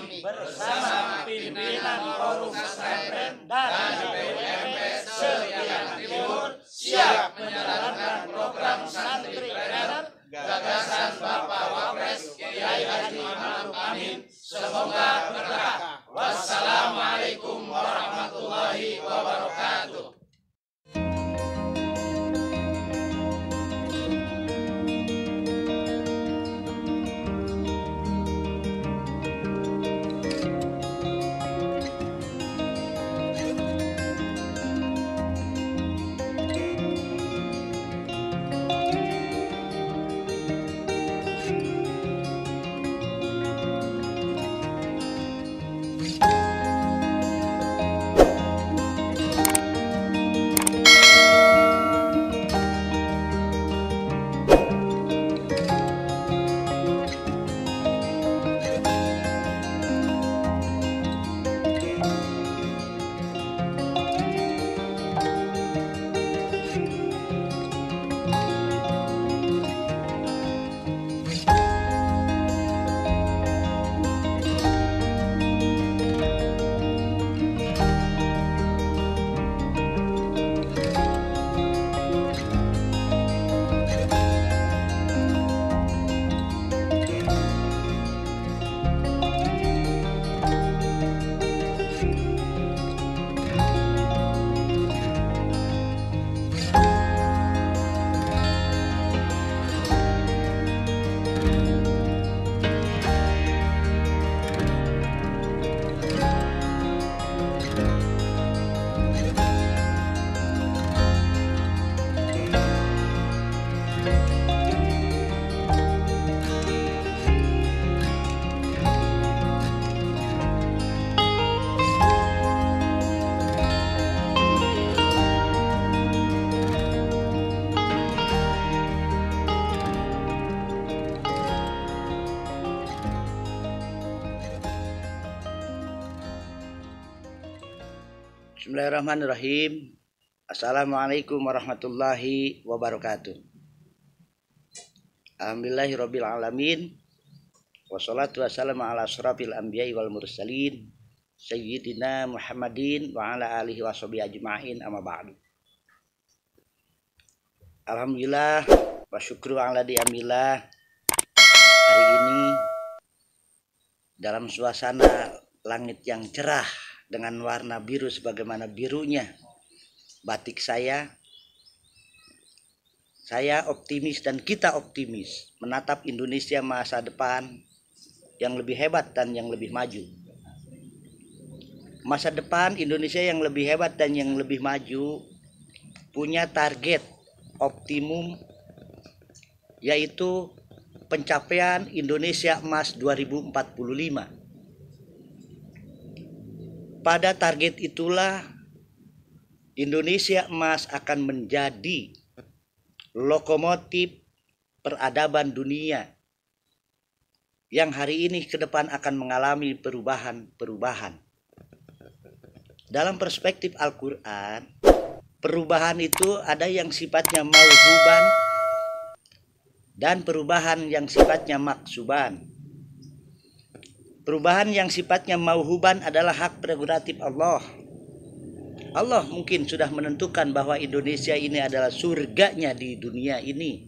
kami bersama pimpinan Forum Pesantren dan BPMP Serian Timur siap menjalankan program Santri Trainer gagasan Bapak Wapres Kiai Haji Ma'ruf Amin. Semoga berkah. Wassalamualaikum warahmatullahi wabarakatuh. Bismillahirrahmanirrahim. Assalamualaikum warahmatullahi wabarakatuh. Alhamdulillahirabbil alamin. Wassalatu wassalamu ala asyrafil anbiya'i wal mursalin sayyidina Muhammadin wa ala alihi washabihi ajma'in, amma ba'du. Alhamdulillah wa syukru ala ni'amillah. Hari ini dalam suasana langit yang cerah dengan warna biru sebagaimana birunya batik saya optimis dan kita optimis menatap Indonesia masa depan yang lebih hebat dan yang lebih maju. Masa depan Indonesia yang lebih hebat dan yang lebih maju punya target optimum, yaitu pencapaian Indonesia Emas 2045. Pada target itulah Indonesia Emas akan menjadi lokomotif peradaban dunia yang hari ini ke depan akan mengalami perubahan. Dalam perspektif Al-Quran, perubahan itu ada yang sifatnya mauhuban dan perubahan yang sifatnya maksuban. Perubahan yang sifatnya mauhuban adalah hak prerogatif Allah. Allah mungkin sudah menentukan bahwa Indonesia ini adalah surganya di dunia ini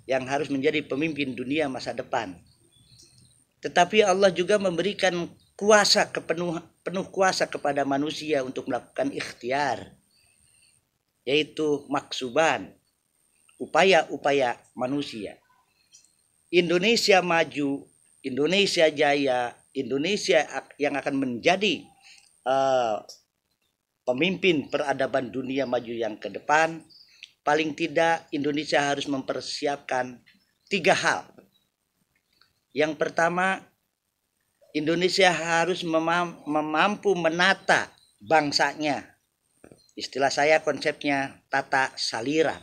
yang harus menjadi pemimpin dunia masa depan. Tetapi Allah juga memberikan kuasa penuh kuasa kepada manusia untuk melakukan ikhtiar, yaitu maksuban, upaya-upaya manusia. Indonesia maju, Indonesia jaya, Indonesia yang akan menjadi pemimpin peradaban dunia maju yang ke depan. Paling tidak Indonesia harus mempersiapkan 3 hal. Yang pertama, Indonesia harus mampu menata bangsanya. Istilah saya konsepnya tata salira,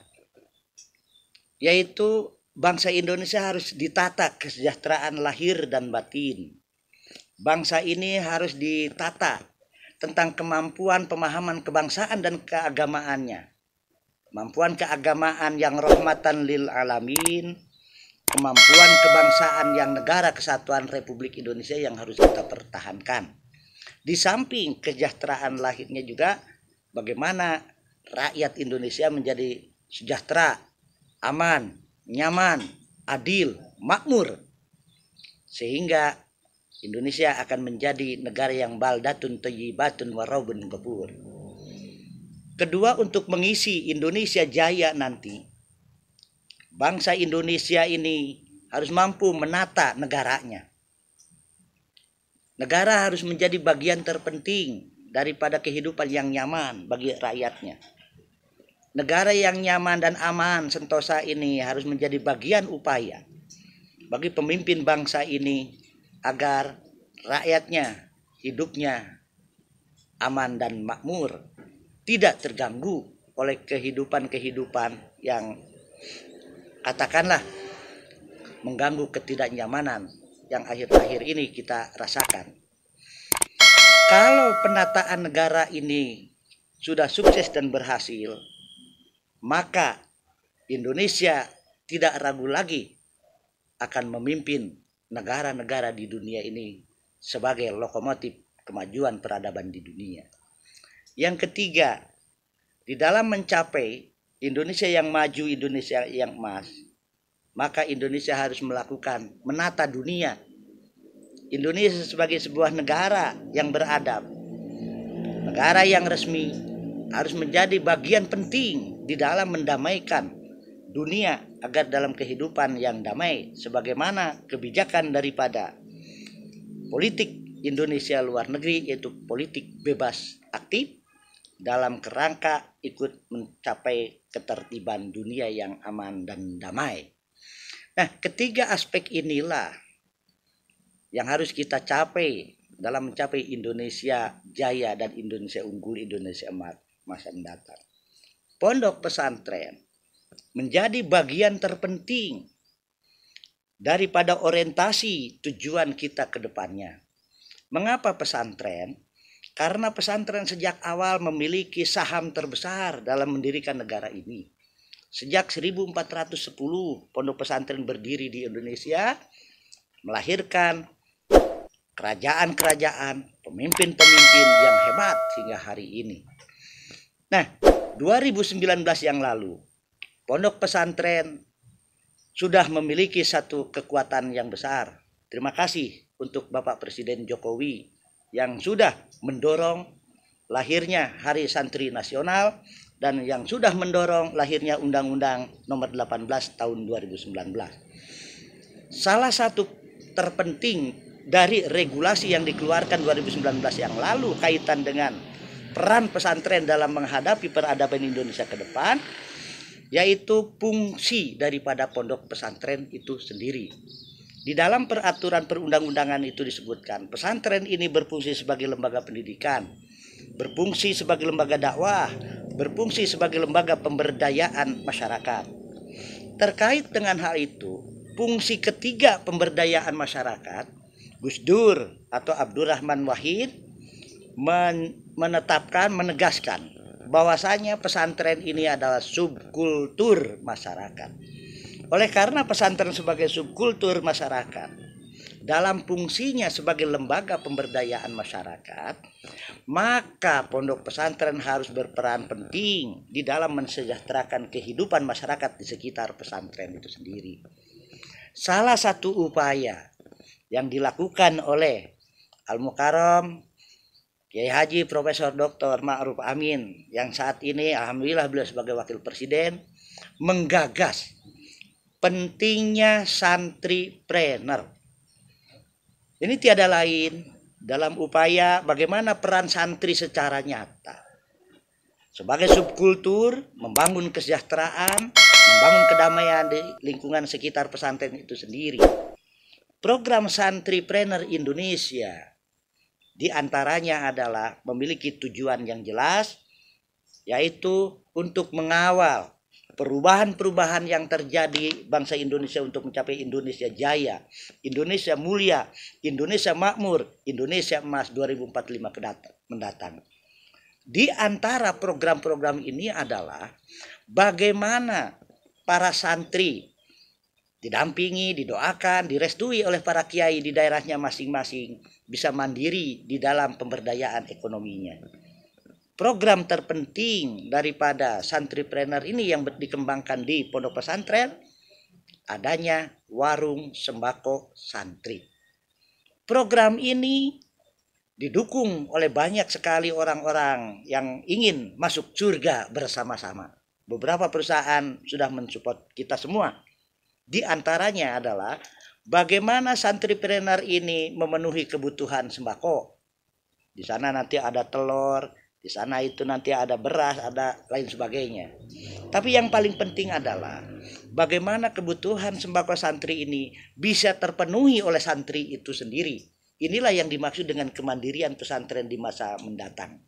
yaitu bangsa Indonesia harus ditata kesejahteraan lahir dan batin. Bangsa ini harus ditata tentang kemampuan pemahaman kebangsaan dan keagamaannya. Kemampuan keagamaan yang rahmatan lil alamin, kemampuan kebangsaan yang negara kesatuan Republik Indonesia yang harus kita pertahankan. Di samping kesejahteraan lahirnya juga bagaimana rakyat Indonesia menjadi sejahtera, aman, nyaman, adil, makmur, sehingga Indonesia akan menjadi negara yang baldatun thayyibatun warabun ghafur. Kedua, untuk mengisi Indonesia Jaya nanti, bangsa Indonesia ini harus mampu menata negaranya. Negara harus menjadi bagian terpenting daripada kehidupan yang nyaman bagi rakyatnya. Negara yang nyaman dan aman sentosa ini harus menjadi bagian upaya bagi pemimpin bangsa ini agar rakyatnya hidupnya aman dan makmur, tidak terganggu oleh kehidupan-kehidupan yang katakanlah mengganggu ketidaknyamanan yang akhir-akhir ini kita rasakan. Kalau penataan negara ini sudah sukses dan berhasil, maka Indonesia tidak ragu lagi akan memimpin negara-negara di dunia ini sebagai lokomotif kemajuan peradaban di dunia. Yang ketiga, di dalam mencapai Indonesia yang maju, Indonesia yang emas, maka Indonesia harus melakukan menata dunia. Indonesia sebagai sebuah negara yang beradab, negara yang resmi, harus menjadi bagian penting di dalam mendamaikan dunia agar dalam kehidupan yang damai, sebagaimana kebijakan daripada politik Indonesia luar negeri, yaitu politik bebas aktif dalam kerangka ikut mencapai ketertiban dunia yang aman dan damai. Nah, ketiga aspek inilah yang harus kita capai dalam mencapai Indonesia Jaya dan Indonesia Unggul, Indonesia masa mendatang. Pondok pesantren menjadi bagian terpenting daripada orientasi tujuan kita ke depannya. Mengapa pesantren? Karena pesantren sejak awal memiliki saham terbesar dalam mendirikan negara ini. Sejak 1410 pondok pesantren berdiri di Indonesia, melahirkan kerajaan-kerajaan, pemimpin-pemimpin yang hebat hingga hari ini. Nah, 2019 yang lalu, pondok pesantren sudah memiliki satu kekuatan yang besar. Terima kasih untuk Bapak Presiden Jokowi yang sudah mendorong lahirnya Hari Santri Nasional dan yang sudah mendorong lahirnya Undang-Undang Nomor 18 Tahun 2019. Salah satu terpenting dari regulasi yang dikeluarkan 2019 yang lalu kaitan dengan peran pesantren dalam menghadapi peradaban Indonesia ke depan, yaitu fungsi daripada pondok pesantren itu sendiri. Di dalam peraturan perundang-undangan itu disebutkan, pesantren ini berfungsi sebagai lembaga pendidikan, berfungsi sebagai lembaga dakwah, berfungsi sebagai lembaga pemberdayaan masyarakat. Terkait dengan hal itu, fungsi ketiga pemberdayaan masyarakat, Gus Dur atau Abdurrahman Wahid menegaskan bahwasanya pesantren ini adalah subkultur masyarakat. Oleh karena pesantren sebagai subkultur masyarakat, dalam fungsinya sebagai lembaga pemberdayaan masyarakat, maka pondok pesantren harus berperan penting di dalam mensejahterakan kehidupan masyarakat di sekitar pesantren itu sendiri. Salah satu upaya yang dilakukan oleh Al-Mukarram Kiai Haji Profesor Dr. Ma'ruf Amin yang saat ini alhamdulillah beliau sebagai wakil presiden menggagas pentingnya santripreneur. Ini tiada lain dalam upaya bagaimana peran santri secara nyata sebagai subkultur membangun kesejahteraan, membangun kedamaian di lingkungan sekitar pesantren itu sendiri. Program Santripreneur Indonesia diantaranya adalah memiliki tujuan yang jelas, yaitu untuk mengawal perubahan-perubahan yang terjadi bangsa Indonesia untuk mencapai Indonesia Jaya, Indonesia Mulia, Indonesia Makmur, Indonesia Emas 2045 mendatang. Di antara program-program ini adalah bagaimana para santri didampingi, didoakan, direstui oleh para kiai di daerahnya masing-masing, bisa mandiri di dalam pemberdayaan ekonominya. Program terpenting daripada santripreneur ini yang dikembangkan di pondok pesantren, adanya warung sembako santri. Program ini didukung oleh banyak sekali orang-orang yang ingin masuk surga bersama-sama. Beberapa perusahaan sudah mensupport kita semua. Di antaranya adalah bagaimana santripreneur ini memenuhi kebutuhan sembako. Di sana nanti ada telur, di sana itu nanti ada beras, ada lain sebagainya. Tapi yang paling penting adalah bagaimana kebutuhan sembako santri ini bisa terpenuhi oleh santri itu sendiri. Inilah yang dimaksud dengan kemandirian pesantren di masa mendatang.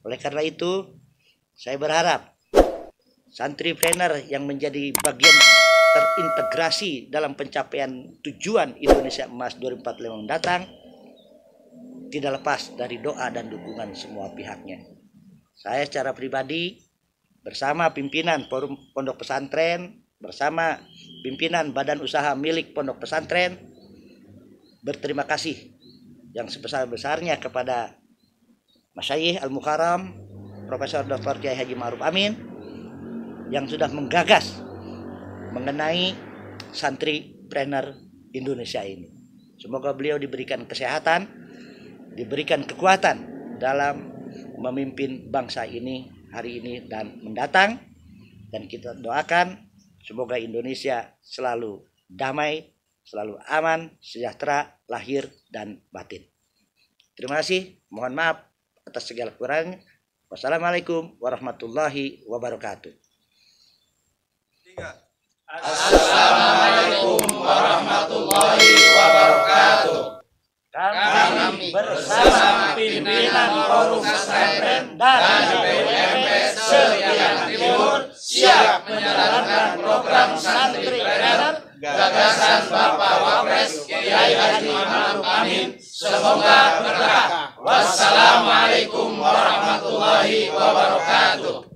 Oleh karena itu, saya berharap santripreneur yang menjadi bagian terintegrasi dalam pencapaian tujuan Indonesia Emas 2045 mendatang tidak lepas dari doa dan dukungan semua pihaknya. Saya secara pribadi bersama pimpinan Forum Pondok Pesantren, bersama pimpinan badan usaha milik Pondok Pesantren, berterima kasih yang sebesar-besarnya kepada Masyayikh Al-Mukarram Profesor Dr. Kiai Haji Ma'ruf Amin yang sudah menggagas mengenai santripreneur Indonesia ini. Semoga beliau diberikan kesehatan, diberikan kekuatan dalam memimpin bangsa ini hari ini dan mendatang, dan kita doakan semoga Indonesia selalu damai, selalu aman, sejahtera lahir dan batin. Terima kasih, mohon maaf atas segala kekurangannya. Wassalamualaikum warahmatullahi wabarakatuh. Assalamualaikum warahmatullahi wabarakatuh. Kami bersama pimpinan Forum Pesantren dan BPMP se-Irian Timur siap menjalankan program santripreneur gagasan Bapak Wapres Kiai Haji Ma'ruf Amin. Semoga berkah. Wassalamualaikum warahmatullahi wabarakatuh.